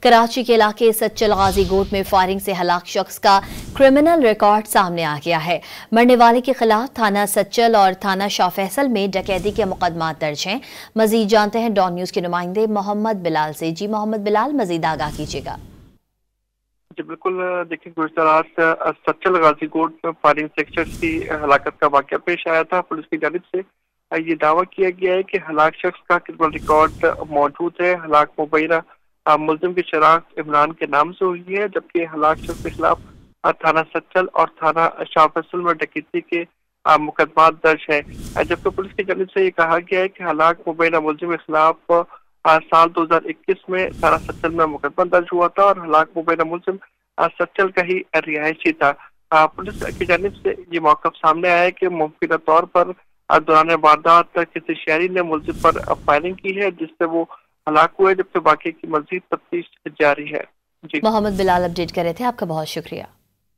कराची के इलाके सच्चल गाजी गोट में फायरिंग से हलाक शख्स का क्रिमिनल रिकॉर्ड सामने आ गया है। मरने वाले के खिलाफ थाना सच्चल और थाना शाह फैसल में डकैती के मुकदमा दर्ज हैं। मजीद जानते हैं डॉन न्यूज के नुमाइंदे मोहम्मद बिलाल से। जी मोहम्मद बिलाल, मजीद आगाह कीजिएगा। जी बिल्कुल, देखिए गुज़श्ता रात सच्चल गाजी गोट में फायरिंग से एक शख्स की हलाकत का वाक़या पेश आया था। पुलिस की जानिब से ये दावा किया गया है कि हलाक शख्स का क्रिमिनल रिकॉर्ड मौजूद है। हलाक मुबैना मुल्ज़िम की शनाख्त इमरान के नाम से हुई है, जबकि हलाक शख्स के खिलाफ थाना सच्चल और थाना शाह फैसल में डकैती के मुकदमा दर्ज है। जबकि पुलिस की जानिब से ये कहा गया है कि हलाक मुबैना मुल्ज़िम के खिलाफ साल 2021 में थाना सच्चल में मुकदमा दर्ज हुआ था और हलाक मुबैना मुल्ज़िम सच्चल का ही रिहायशी था। पुलिस की जानिब से ये मौक़िफ़ सामने आया है कि मुमकिन तौर पर दौरान वारदात किसी शहरी ने मुल्ज़िम पर फायरिंग की है, जिससे वो हलाक हुए, जबकि बाकी की मज़ीद तफ्तीश जारी है। जी मोहम्मद बिलाल अपडेट कर रहे थे, आपका बहुत शुक्रिया।